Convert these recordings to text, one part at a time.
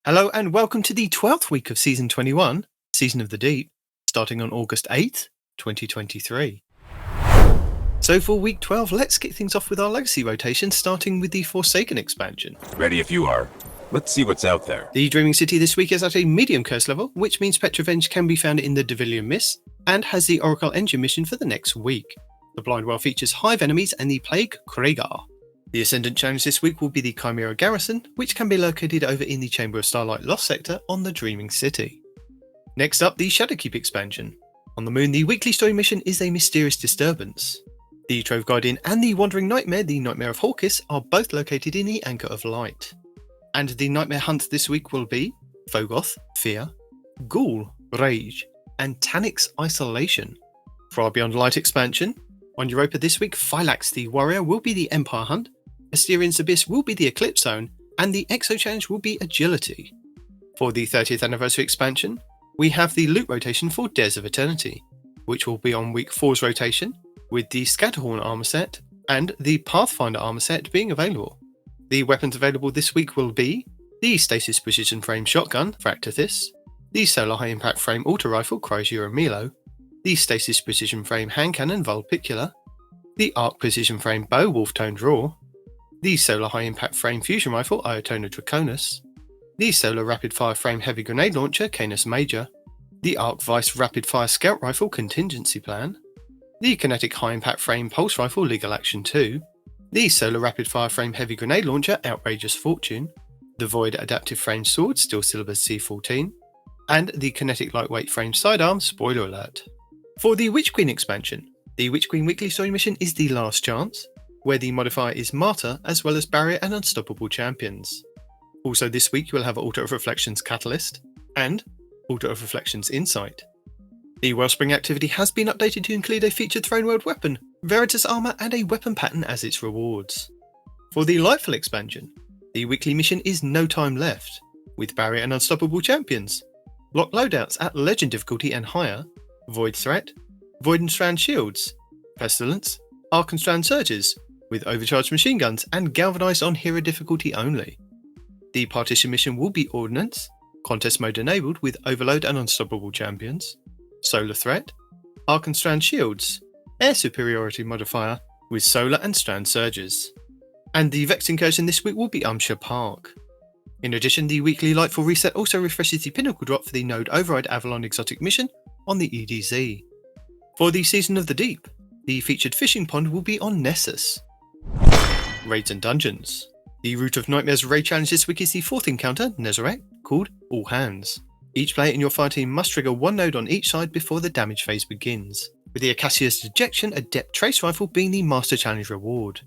Hello and welcome to the 12th week of Season 21, Season of the Deep, starting on August 8th, 2023. So for week 12, let's get things off with our legacy rotation, starting with the Forsaken expansion. Ready if you are. Let's see what's out there. The Dreaming City this week is at a medium curse level, which means Petrovenge can be found in the Devillian Mists, and has the Oracle Engine mission for the next week. The Blind Well features Hive enemies and the Plague Krieger. The Ascendant challenge this week will be the Chimera Garrison, which can be located over in the Chamber of Starlight Lost sector on the Dreaming City. Next up, the Shadowkeep expansion. On the Moon, the weekly story mission is a mysterious disturbance. The Trove Guardian and the Wandering Nightmare, the Nightmare of Hawkis, are both located in the Anchor of Light. And the Nightmare hunt this week will be Vogoth, Fear, Ghoul, Rage, and Taniks Isolation. For our Beyond Light expansion, on Europa this week, Phylax the Warrior will be the Empire hunt, Asterian's Abyss will be the Eclipse zone, and the Exo challenge will be Agility. For the 30th anniversary expansion, we have the loot rotation for Dares of Eternity, which will be on week 4's rotation, with the Scatterhorn armor set and the Pathfinder armor set being available. The weapons available this week will be the Stasis Precision Frame Shotgun, Fractithis, the Solar High Impact Frame Auto Rifle, Cryosura Milo, the Stasis Precision Frame Hand Cannon, Vulpicula, the Arc Precision Frame Bow, Wolf-Toned Raw, the Solar High Impact Frame Fusion Rifle, Iotona Draconis, the Solar Rapid Fire Frame Heavy Grenade Launcher, Canis Major, the Arc Vice Rapid Fire Scout Rifle, Contingency Plan, the Kinetic High Impact Frame Pulse Rifle, Legal Action 2, the Solar Rapid Fire Frame Heavy Grenade Launcher, Outrageous Fortune, the Void Adaptive Frame Sword, Steel Syllabus C14, and the Kinetic Lightweight Frame Sidearm, Spoiler Alert. For the Witch Queen expansion, the Witch Queen weekly story mission is The Last Chance, where the modifier is Martyr, as well as Barrier and Unstoppable champions. Also this week you will have Altar of Reflections Catalyst, and Altar of Reflections Insight. The Wellspring activity has been updated to include a featured Throne World weapon, Veritas armor, and a weapon pattern as its rewards. For the Lightfall expansion, the weekly mission is No Time Left, with Barrier and Unstoppable champions, lock loadouts at Legend difficulty and higher, Void Threat, Void and Strand shields, Pestilence, Arc and Strand surges, with overcharged machine guns and galvanized on hero difficulty only. The Partition mission will be Ordnance, contest mode enabled with Overload and Unstoppable champions, Solar Threat, Arc and Strand shields, Air superiority modifier with Solar and Strand surges. And the Vex incursion this week will be Umshire Park. In addition, the weekly Lightfall reset also refreshes the Pinnacle drop for the Node Override Avalon exotic mission on the EDZ. For the Season of the Deep, the featured fishing pond will be on Nessus. Raids and Dungeons. The Root of Nightmares raid challenge this week is the 4th encounter, Nezarec, called All Hands. Each player in your fireteam must trigger one node on each side before the damage phase begins, with the Acacia's Dejection Adept Trace Rifle being the Master Challenge reward.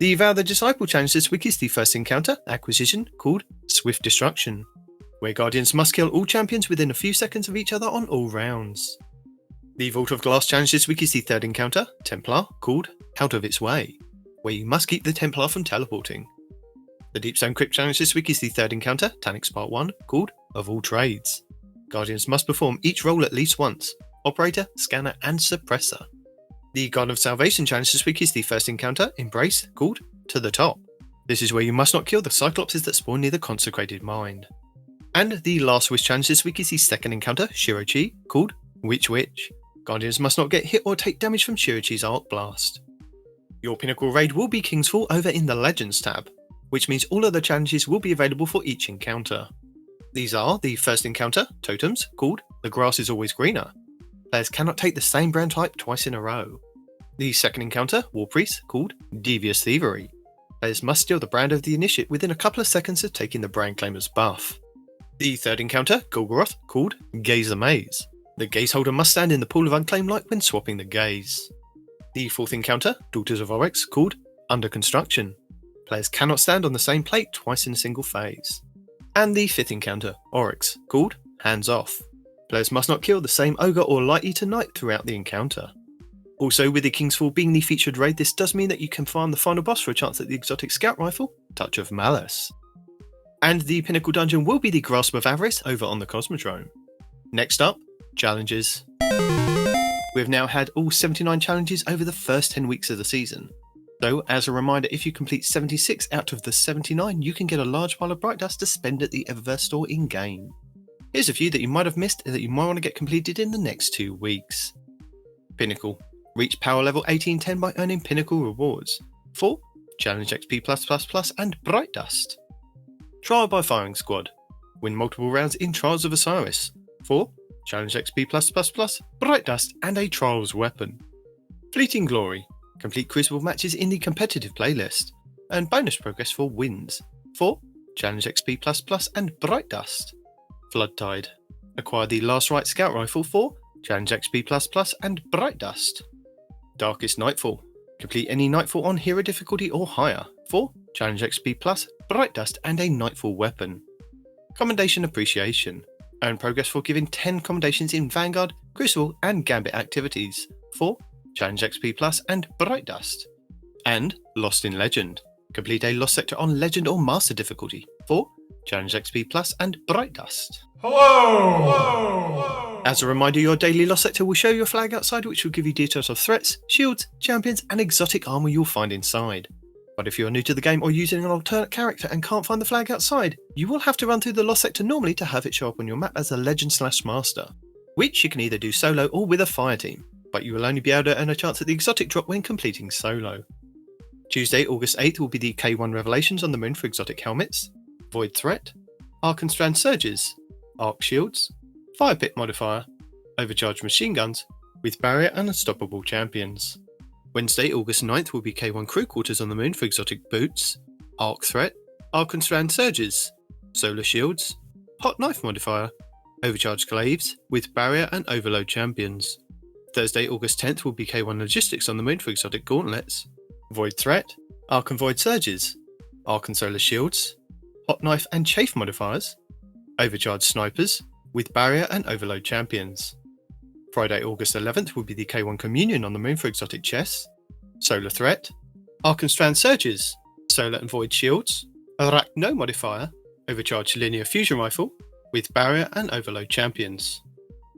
The Vow the Disciple challenge this week is the 1st encounter, Acquisition, called Swift Destruction, where Guardians must kill all champions within a few seconds of each other on all rounds. The Vault of Glass challenge this week is the 3rd encounter, Templar, called Out of Its Way, where you must keep the Templar from teleporting. The Deep Stone Crypt challenge this week is the 3rd encounter, Taniks Part 1, called Of All Trades. Guardians must perform each role at least once, Operator, Scanner and Suppressor. The Garden of Salvation challenge this week is the 1st encounter, Embrace, called To the Top. This is where you must not kill the Cyclopses that spawn near the Consecrated Mind. And the Last Wish challenge this week is the 2nd encounter, Shirochi, called Witch Witch. Guardians must not get hit or take damage from Shirochi's Arc Blast. Your Pinnacle raid will be Kingsfall over in the Legends tab, which means all of the challenges will be available for each encounter. These are the 1st encounter, Totems, called The Grass is Always Greener. Players cannot take the same brand type twice in a row. The 2nd encounter, War Priest, called Devious Thievery. Players must steal the brand of the initiate within a couple of seconds of taking the brand claimer's buff. The 3rd encounter, Golgoroth, called Gaze Amaze. The gaze holder must stand in the pool of unclaimed light when swapping the gaze. The 4th encounter, Daughters of Oryx, called Under Construction. Players cannot stand on the same plate twice in a single phase. And the 5th encounter, Oryx, called Hands Off. Players must not kill the same Ogre or Light Eater Knight throughout the encounter. Also, with the Kingsfall being the featured raid, this does mean that you can farm the final boss for a chance at the exotic scout rifle, Touch of Malice. And the Pinnacle dungeon will be the Grasp of Avarice over on the Cosmodrome. Next up, challenges. We have now had all 79 challenges over the first 10 weeks of the season. Though, as a reminder, if you complete 76 out of the 79, you can get a large pile of Bright Dust to spend at the Eververse store in-game. Here's a few that you might have missed and that you might want to get completed in the next 2 weeks. Pinnacle. Reach power level 1810 by earning Pinnacle rewards. 4. Challenge XP+++ and Bright Dust. Trial by Firing Squad. Win multiple rounds in Trials of Osiris. 4. Challenge XP+++, Bright Dust and a Trials weapon. Fleeting Glory. Complete Crucible matches in the competitive playlist. Earn bonus progress for wins. 4. Challenge XP++ and Bright Dust. Floodtide. Acquire the Last Right Scout Rifle. 4. Challenge XP++ and Bright Dust. Darkest Nightfall. Complete any Nightfall on Hero difficulty or higher. 4. Challenge XP+, Bright Dust and a Nightfall weapon. Commendation Appreciation. Earn progress for giving 10 commendations in Vanguard, Crucible and Gambit activities. 4. Challenge XP+, and Bright Dust. And Lost in Legend. Complete a Lost Sector on Legend or Master difficulty. 4. Challenge XP+, and Bright Dust. Hello! As a reminder, your daily Lost Sector will show your flag outside, which will give you details of threats, shields, champions and exotic armor you'll find inside. But if you're new to the game or using an alternate character and can't find the flag outside, you will have to run through the Lost Sector normally to have it show up on your map as a Legend/Master, which you can either do solo or with a fire team, but you will only be able to earn a chance at the exotic drop when completing solo. Tuesday, August 8th will be the K1 Revelations on the moon for exotic helmets, Void Threat, Arc and Strand Surges, Arc Shields, Fire Pit Modifier, Overcharged Machine Guns, with Barrier and Unstoppable Champions. Wednesday, August 9th will be K1 Crew Quarters on the moon for exotic boots, Arc Threat, Arc and Strand Surges, Solar Shields, Hot Knife Modifier, Overcharged Glaives, with Barrier and Overload Champions. Thursday, August 10th will be K1 Logistics on the moon for exotic gauntlets, Void Threat, Arc and Void Surges, Arc and Solar Shields, Hot Knife and Chafe Modifiers, Overcharged Snipers, with Barrier and Overload Champions. Friday, August 11th will be the K1 Communion on the moon for exotic chests, Solar Threat, Arc and Strand Surges, Solar and Void Shields, Arachno Modifier, Overcharged Linear Fusion Rifle, with Barrier and Overload Champions.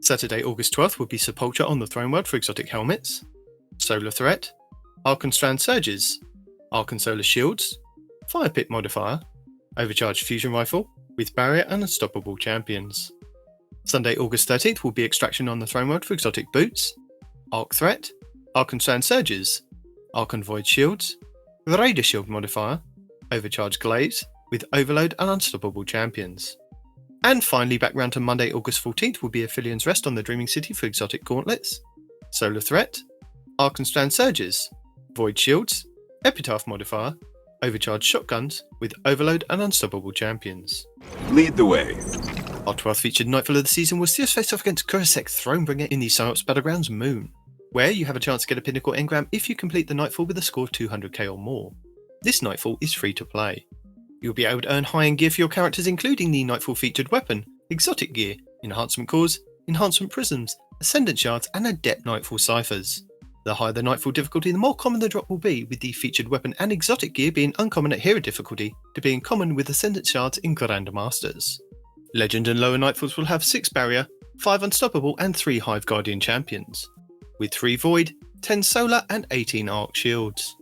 Saturday, August 12th will be Sepulture on the Throne World for exotic helmets, Solar Threat, Arc and Strand Surges, Arc and Solar Shields, Fire Pit Modifier, Overcharged Fusion Rifle, with Barrier and Unstoppable Champions. Sunday, August 13th will be Extraction on the Throne World for exotic boots, Arc Threat, Arc and Strand Surges, Arc and Void Shields, Raider Shield Modifier, Overcharged Glaives, with Overload and Unstoppable Champions. And finally, back round to Monday, August 14th will be Aphelios Rest on the Dreaming City for exotic gauntlets, Solar Threat, Arc and Strand Surges, Void Shields, Epitaph Modifier, Overcharged Shotguns, with Overload and Unstoppable Champions. Lead the way. Our 12th featured Nightfall of the season was Theos face off against Kurasek Thronebringer in the Psyops Battlegrounds Moon, where you have a chance to get a Pinnacle engram if you complete the Nightfall with a score of 200k or more. This Nightfall is free to play. You'll be able to earn high-end gear for your characters, including the Nightfall featured weapon, exotic gear, enhancement cores, enhancement prisms, ascendant shards and adept Nightfall ciphers. The higher the Nightfall difficulty, the more common the drop will be, with the featured weapon and exotic gear being uncommon at hero difficulty to being common with ascendant shards in Grandmasters. Legend and lower Nightfalls will have 6 Barrier, 5 Unstoppable and 3 Hive Guardian champions, with 3 Void, 10 Solar and 18 Arc Shields.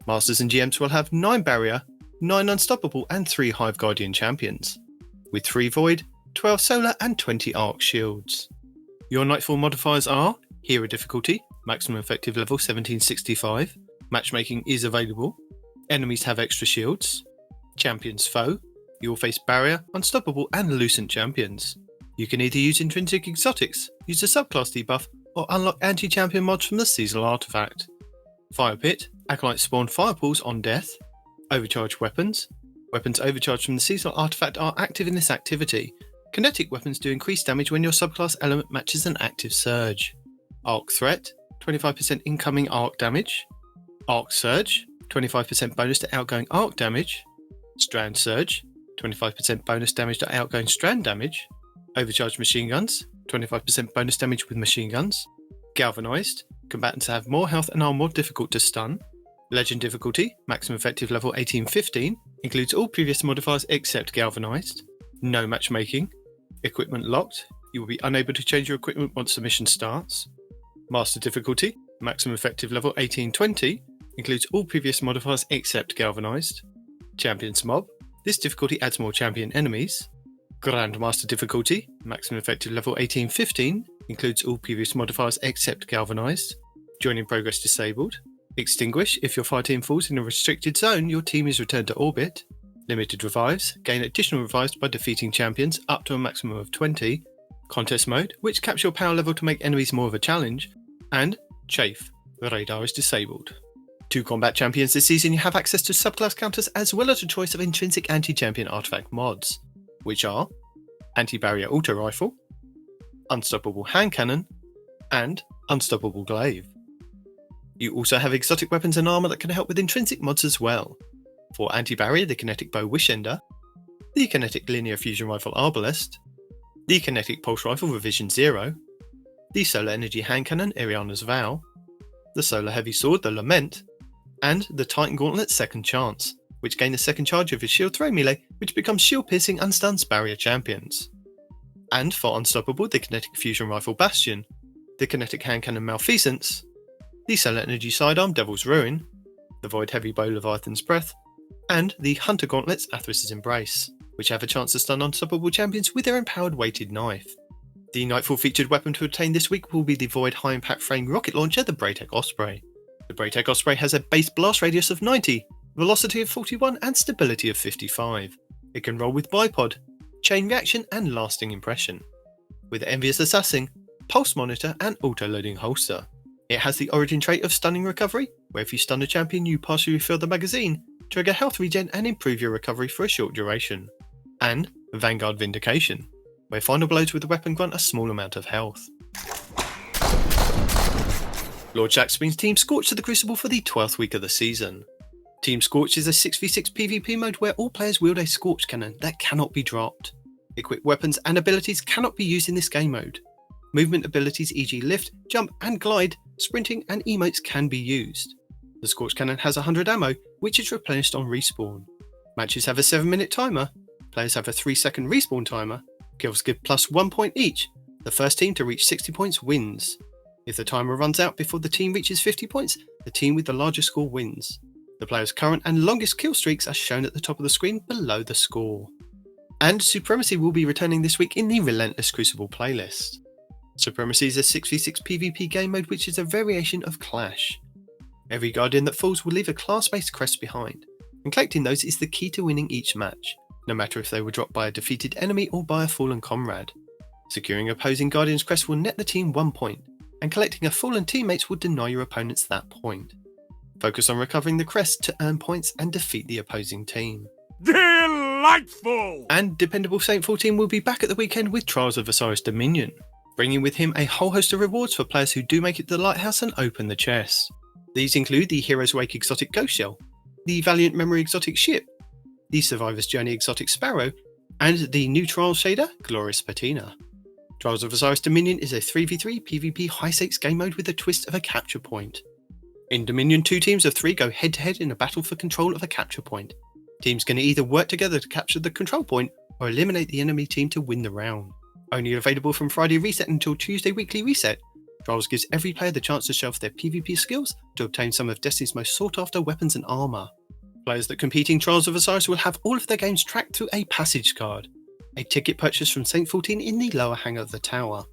Masters and GMs will have 9 Barrier, 9 Unstoppable and 3 Hive Guardian champions, with 3 Void, 12 Solar and 20 Arc Shields. Your Nightfall modifiers are Hero difficulty, maximum effective level 1765, matchmaking is available, enemies have extra shields, champions foe, you will face Barrier, Unstoppable and Lucent champions. You can either use intrinsic exotics, use a subclass debuff, or unlock anti-champion mods from the seasonal artifact. Fire Pit, Acolyte spawn fire pools on death. Overcharged weapons. Weapons overcharged from the seasonal artifact are active in this activity. Kinetic weapons do increase damage when your subclass element matches an active surge. Arc Threat, 25% incoming arc damage. Arc Surge, 25% bonus to outgoing arc damage. Strand Surge, 25% bonus damage to outgoing strand damage. Overcharged machine guns, 25% bonus damage with machine guns. Galvanized, combatants have more health and are more difficult to stun. Legend difficulty, maximum effective level 1815, includes all previous modifiers except Galvanized. No matchmaking. Equipment locked, you will be unable to change your equipment once the mission starts. Master difficulty, maximum effective level 1820, includes all previous modifiers except Galvanized. Champion's Mob. This difficulty adds more champion enemies. Grandmaster difficulty, maximum effective level 18-15, includes all previous modifiers except Galvanized. Joining progress disabled. Extinguish, if your fire team falls in a restricted zone, your team is returned to orbit. Limited revives, gain additional revives by defeating champions up to a maximum of 20. Contest mode, which caps your power level to make enemies more of a challenge. And Chafe, the radar is disabled. To combat champions this season, you have access to subclass counters as well as a choice of intrinsic anti-champion artifact mods, which are Anti-Barrier Auto Rifle, Unstoppable Hand Cannon, and Unstoppable Glaive. You also have exotic weapons and armour that can help with intrinsic mods as well. For Anti-Barrier, the Kinetic Bow Wishender, the Kinetic Linear Fusion Rifle Arbalest, the Kinetic Pulse Rifle Revision 0, the Solar Energy Hand Cannon Eriana's Vow, the Solar Heavy Sword the Lament, and the Titan Gauntlet Second Chance, which gain a second charge of his shield throw melee, which becomes shield piercing and stuns barrier champions. And for Unstoppable, the Kinetic Fusion Rifle Bastion, the Kinetic Hand Cannon Malfeasance, the Solar Energy Sidearm Devil's Ruin, the Void Heavy Bow Leviathan's Breath, and the Hunter Gauntlets Atheris's Embrace, which have a chance to stun unstoppable champions with their empowered weighted knife. The Nightfall featured weapon to obtain this week will be the Void High Impact Frame Rocket Launcher, the Braytech Osprey. The Braytech Osprey has a base blast radius of 90, velocity of 41 and stability of 55. It can roll with bipod, chain reaction and lasting impression. With Envious Assassin, pulse monitor and auto-loading holster. It has the origin trait of stunning recovery, where if you stun a champion you partially refill the magazine, trigger health regen and improve your recovery for a short duration. And Vanguard Vindication, where final blows with the weapon grant a small amount of health. Lord Shaxx brings Team Scorch to the Crucible for the 12th week of the season. Team Scorch is a 6v6 PvP mode where all players wield a Scorch Cannon that cannot be dropped. Equipped weapons and abilities cannot be used in this game mode. Movement abilities e.g. lift, jump and glide, sprinting and emotes can be used. The Scorch Cannon has 100 ammo, which is replenished on respawn. Matches have a 7-minute timer, players have a 3-second respawn timer, kills give plus 1 point each. The first team to reach 60 points wins. If the timer runs out before the team reaches 50 points, the team with the largest score wins. The player's current and longest kill streaks are shown at the top of the screen below the score. And Supremacy will be returning this week in the Relentless Crucible playlist. Supremacy is a 6v6 PvP game mode which is a variation of Clash. Every Guardian that falls will leave a class-based crest behind, and collecting those is the key to winning each match, no matter if they were dropped by a defeated enemy or by a fallen comrade. Securing opposing Guardian's crest will net the team 1 point, and collecting a fallen teammates will deny your opponents that point. Focus on recovering the crest to earn points and defeat the opposing team. Delightful! And Dependable Saintful team will be back at the weekend with Trials of Osiris Dominion, bringing with him a whole host of rewards for players who do make it to the Lighthouse and open the chest. These include the Hero's Wake Exotic Ghost Shell, the Valiant Memory Exotic Ship, the Survivor's Journey Exotic Sparrow, and the new Trials shader, Glorious Patina. Trials of Osiris Dominion is a 3v3 PvP high-stakes game mode with a twist of a capture point. In Dominion, 2 teams of 3 go head-to-head in a battle for control of a capture point. Teams can either work together to capture the control point, or eliminate the enemy team to win the round. Only available from Friday Reset until Tuesday Weekly Reset, Trials gives every player the chance to show off their PvP skills to obtain some of Destiny's most sought-after weapons and armour. Players that compete in Trials of Osiris will have all of their games tracked through a passage card, a ticket purchased from Saint 14 in the lower hangar of the tower.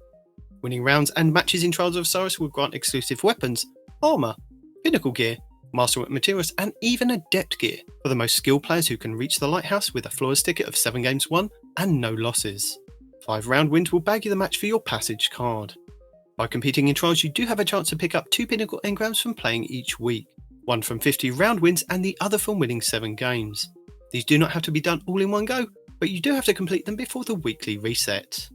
Winning rounds and matches in Trials of Osiris will grant exclusive weapons, armour, Pinnacle gear, Masterwork materials and even Adept gear for the most skilled players who can reach the Lighthouse with a flawless ticket of 7 games won and no losses. 5 round wins will bag you the match for your passage card. By competing in Trials you do have a chance to pick up 2 Pinnacle engrams from playing each week, one from 50 round wins and the other from winning 7 games. These do not have to be done all in one go, but you do have to complete them before the weekly reset.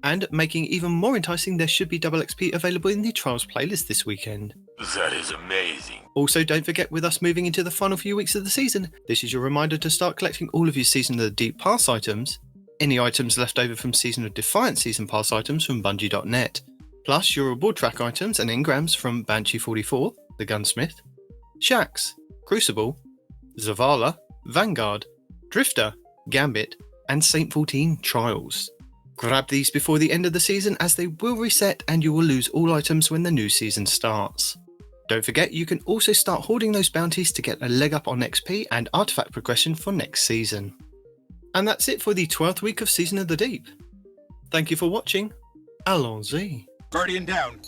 And making it even more enticing, there should be double XP available in the Trials playlist this weekend. That is amazing. Also, don't forget, with us moving into the final few weeks of the season, this is your reminder to start collecting all of your Season of the Deep Pass items, any items left over from Season of Defiance Season Pass items from Bungie.net, plus your reward track items and engrams from Banshee44, the Gunsmith, Shaxx, Crucible, Zavala, Vanguard, Drifter, Gambit, and Saint 14 Trials. Grab these before the end of the season as they will reset and you will lose all items when the new season starts. Don't forget, you can also start hoarding those bounties to get a leg up on XP and artifact progression for next season. And that's it for the 12th week of Season of the Deep. Thank you for watching. Allons-y. Guardian down.